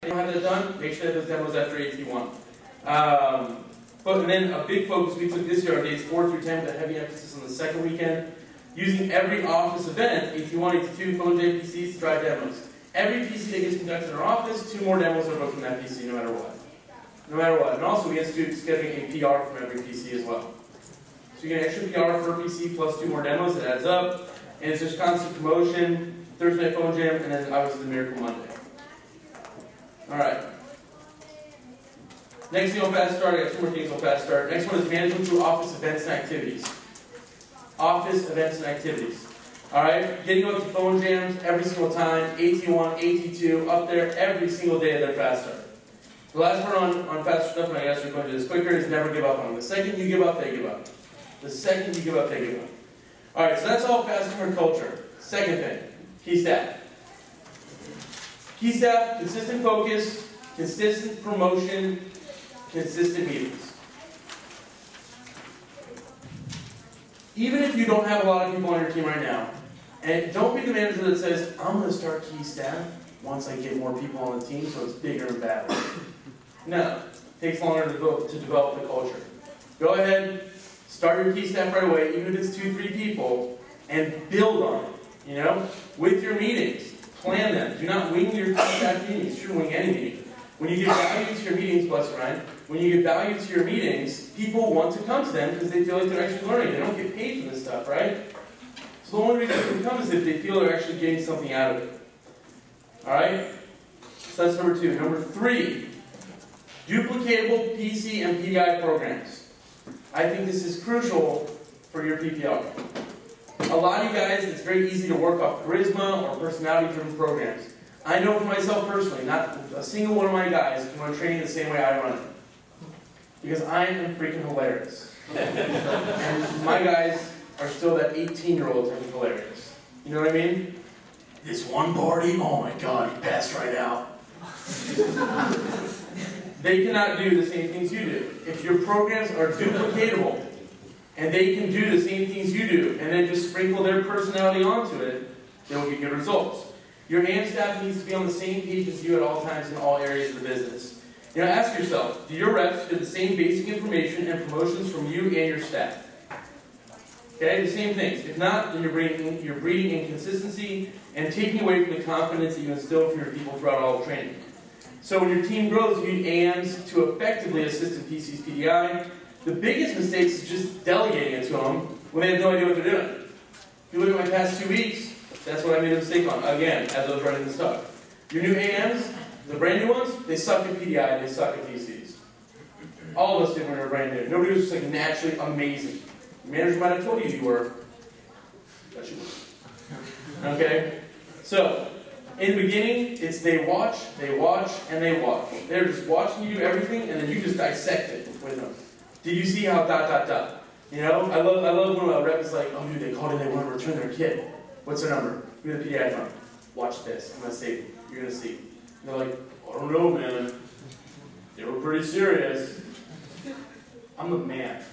you don't have that done, make sure that those demos after AT1. And then a big focus we took this year on days 4 through 10 with a heavy emphasis on the second weekend, using every office event, AT1, AT2, phone PCs to drive demos. Every PC that gets conducted in our office, 2 more demos are booked from that PC no matter what. No matter what. And also we institute scheduling a PR from every PC as well. So you get an extra PR per PC plus 2 more demos, it adds up. And it's just constant promotion, Thursday night phone jam, and then obviously the Miracle Monday. Alright. Next thing on Fast Start, I got 2 more things on Fast Start. Next one is management through office events and activities. Office events and activities. Alright, getting up to phone jams every single time, AT1, AT2, up there every single day of their Fast Start. The last part on Fast Start, and I guess we're going to do this quicker, is never give up on them. The second you give up, they give up. The second you give up, they give up. Alright, so that's all customer culture. Second thing, key staff. Key staff, consistent focus, consistent promotion, consistent meetings. Even if you don't have a lot of people on your team right now, and don't be the manager that says, I'm going to start key staff once I get more people on the team so it's bigger and better. No, it takes longer to develop the culture. Go ahead, start your key staff right away, even if it's 2-3 people, and build on it. You know, with your meetings, plan them. Do not wing your key staff meetings. You shouldn't wing any meeting. When you give value to your meetings, bless you, Ryan, when you give value to your meetings, people want to come to them because they feel like they're actually learning. They don't get paid for this stuff, right? So the only reason they can come is if they feel they're actually getting something out of it. Alright? So that's number 2. Number 3, duplicatable PC and PDI programs. I think this is crucial for your PPR. A lot of you guys, it's very easy to work off charisma or personality-driven programs. I know for myself personally, not a single one of my guys can run training the same way I run it. Because I am freaking hilarious. And my guys are still that 18-year-old type of hilarious. You know what I mean? This one party, oh my god, he passed right out. They cannot do the same things you do. If your programs are duplicatable, and they can do the same things you do, and then just sprinkle their personality onto it, they will get good results. Your AM staff needs to be on the same page as you at all times in all areas of the business. You know, ask yourself, do your reps get the same basic information and promotions from you and your staff? Okay, the same things. If not, then you're breeding inconsistency and taking away from the confidence that you instill from your people throughout all the training. So when your team grows, you need AMs to effectively assist in PC's PDI. The biggest mistake is just delegating it to them when they have no idea what they're doing. If you look at my past 2 weeks, that's what I made a mistake on, again, as I was running the stuff. Your new AMs, the brand new ones, they suck at PDI, they suck at PCs. All of us did when we were brand new. Nobody was just like naturally amazing. The manager might have told you you were, but you weren't. Okay? So, in the beginning, it's they watch, and they watch. They're just watching you do everything, and then you just dissect it with them. Did you see how ... You know, I love when a rep is like, oh dude, they called in, they want to return their kid. What's their number? Give me the PDI from. Watch this. I'm going to save you. You're going to see. And they're like, I don't know, man. They were pretty serious. I'm the man.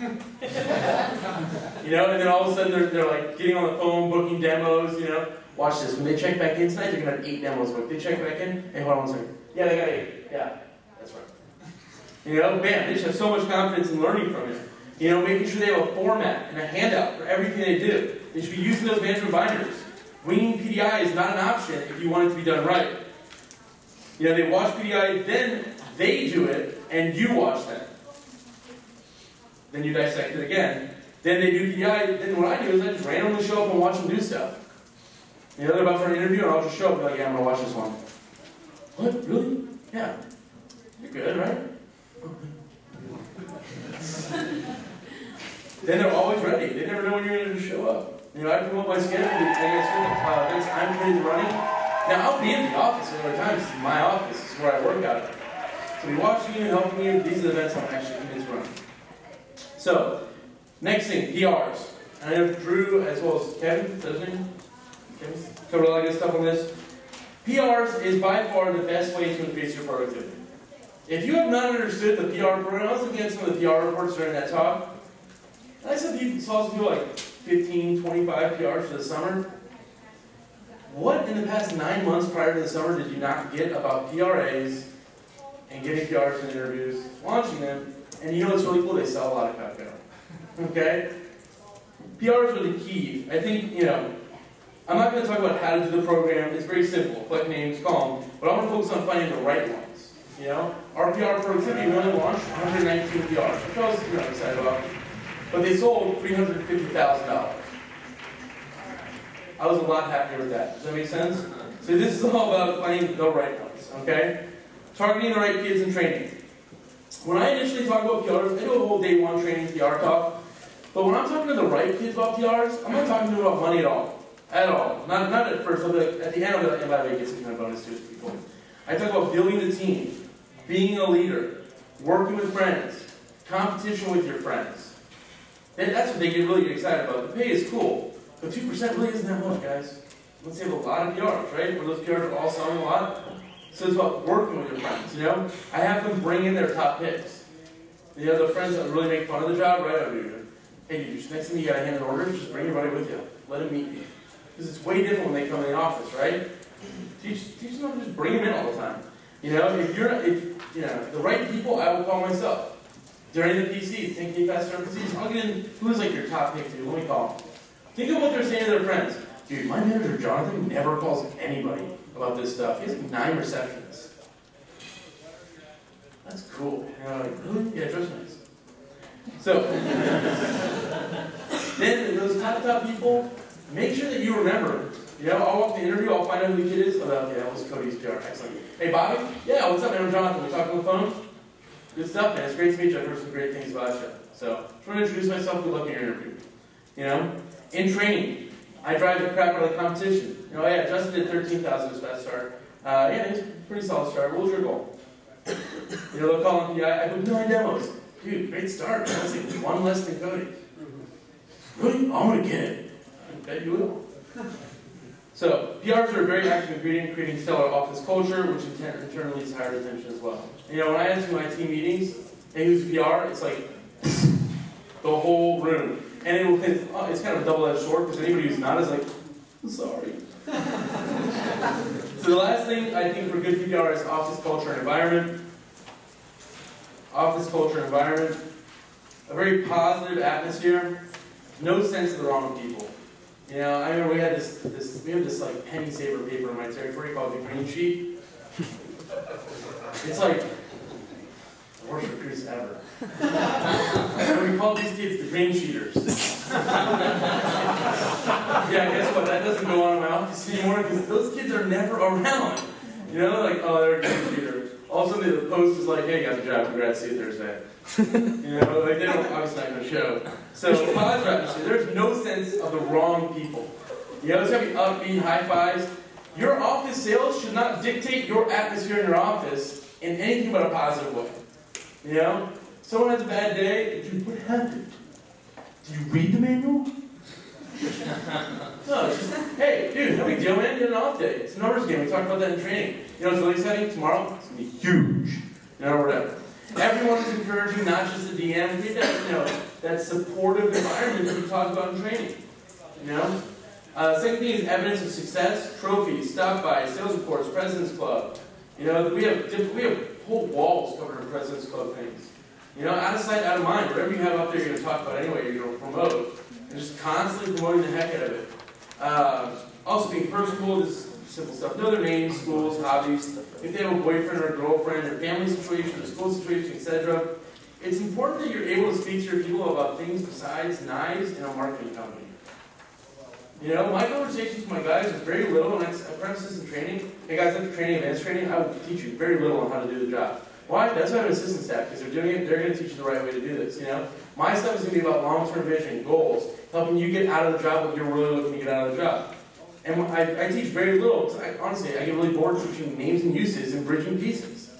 You know, and then all of a sudden they're like getting on the phone, booking demos, you know. Watch this. When they check back in tonight, they're going to have 8 demos booked. They check back in. Hey, hold on 1 second. Yeah, they got 8. Yeah, that's right. You know, bam, they just have so much confidence in learning from it. You know, making sure they have a format and a handout for everything they do. They should be using those management binders. Winging PDI is not an option if you want it to be done right. You know, they watch PDI, then they do it, and you watch them. Then you dissect it again. Then they do PDI, then what I do is I just randomly show up and watch them do stuff. You know, they're about for an interview, and I'll just show up and be like, yeah, I'm going to watch this one. What? Really? Yeah. You're good, right? Then they're always ready. They never know when you're going to show up. You know, I come up my schedule, I'm ready to running. Now, I'll be in the office at other times. This is my office. This is where I work out of. So be watching you and helping you. These are the events I'm actually committed to run. So, next thing, PRs. I know Drew, as well as Kevin, doesn't he? Kevin covered a lot of good stuff on this. PRs is by far the best way to increase your productivity. If you have not understood the PR program, I was looking at some of the PR reports during that talk. I saw some people like 15, 25 PRs for the summer. What in the past 9 months prior to the summer did you not get about PRAs and getting PRs and interviews, launching them, and you know what's really cool? They sell a lot of cacao. Okay? PRs are the key. I think, I'm not going to talk about how to do the program. It's very simple. Collect names, call them. But I want to focus on finding the right ones. Our PR productivity, we only launched 119 PRs, which I was excited about. But they sold $350,000. I was a lot happier with that. Does that make sense? So this is all about finding the right ones, okay? Targeting the right kids and training. When I initially talk about PRs, I do a whole day one training PR talk. But when I'm talking to the right kids about PRs, I'm not talking to them about money at all. At all. Not at first. At the end of it, and by the way, get some kind of bonus to it, people. I talk about building the team, being a leader, working with friends, competition with your friends. That's what they get really excited about. The pay is cool, but 2% really isn't that much, guys. Let's say a lot of PRs, right? Where those PRs are all selling a lot. So it's about working with your friends, I have them bring in their top picks. The friends that really make fun of the job, right? Hey, dude, next time you got to hand an order, just bring everybody with you. Let them meet you. Because it's way different when they come in the office, right? Teach them to just bring them in all the time. If the right people, I will call myself. During the PCs, think faster on PCs. I'll get in, who's like your top pick, dude? Let me call them. Think of what they're saying to their friends. Dude, my manager, Jonathan, never calls anybody about this stuff. He has like 9 receptionists. That's cool. Really? Yeah, just nice. So, then those top people, make sure that you remember them. I'll walk the interview, I'll find out who the kid is. That was Cody's PR. Excellent. Hey, Bobby? Yeah, what's up, man? I'm Jonathan. We talking on the phone? Good stuff, man. It's great to meet you. I've heard some great things about you. So, just want to introduce myself. Good luck in your interview. In training, I drive the crap out of the competition. Justin did 13,000 his best start. It's a pretty solid start. What was your goal? They'll call him, I booked 9 demos. Dude, great start. That's like 1 less than Cody. Really? I'm going to get it. I bet you will. So, PRs are a very active ingredient in creating stellar office culture, which in turn leads to higher retention as well. When I enter my team meetings, hey, who's a PR? It's like the whole room. And it's kind of a double-edged sword, because anybody who's not is like, I'm sorry. So the last thing I think for good PR is office culture and environment. Office culture and environment. A very positive atmosphere. No sense of the wrong people. I remember we had this like penny saver paper in my territory called the green sheet. It's like the worst recruits ever. And we called these kids the green sheeters. Yeah, guess what? That doesn't go on in my office anymore because those kids are never around. They're a green sheeter. All of a sudden the post is like, hey, you got the job, congrats, see you Thursday. They don't obviously not going to show. So positive atmosphere. There's no sense of the wrong people. It's got to be upbeat, high fives. Your office sales should not dictate your atmosphere in your office in anything but a positive way. Someone has a bad day, dude, what happened? Did you read the manual? No, it's just, hey, dude, no big deal, man. You had an off day. It's a numbers game. We talked about that in training. It's really exciting. Tomorrow, it's going to be huge. Whatever. Everyone is encouraging, not just the DM. Get that supportive environment that we talked about in training. Second thing is evidence of success, trophies, stop by, sales reports, President's Club. We have whole walls covered in President's Club things. Out of sight, out of mind. Whatever you have up there, you're going to talk about anyway. You're going to promote, and just constantly promoting the heck out of it. Also being personable, just simple stuff. Know their names, schools, hobbies. If they have a boyfriend or a girlfriend, their family situation, their school situation, etc. It's important that you're able to speak to your people about things besides knives in a marketing company. My conversations with my guys are very little, and I practice this in training. Hey guys, after training, advanced training, I will teach you very little on how to do the job. Why? That's why I have an assistant staff, because they're doing it, they're going to teach you the right way to do this, My stuff is going to be about long-term vision, goals, helping you get out of the job what you're really looking to get out of the job. And I teach very little, because honestly, I get really bored teaching names and uses and bridging pieces.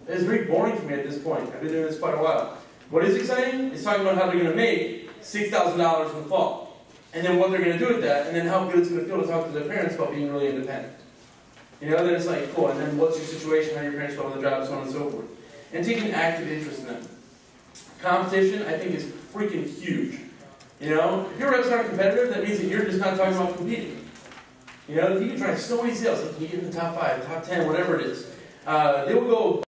It's very boring for me at this point. I've been doing this quite a while. What is exciting is talking about how they're going to make $6,000 in the fall. And then what they're going to do with that, and then how good it's going to feel to talk to their parents about being really independent. Then it's like, cool, and then what's your situation, how your parents feel on the job, so on and so forth. And take an active interest in them. Competition, I think, is freaking huge. If your reps aren't competitive, that means that you're just not talking about competing. You can drive so many sales, like you get in the top 5, top 10, whatever it is. They will go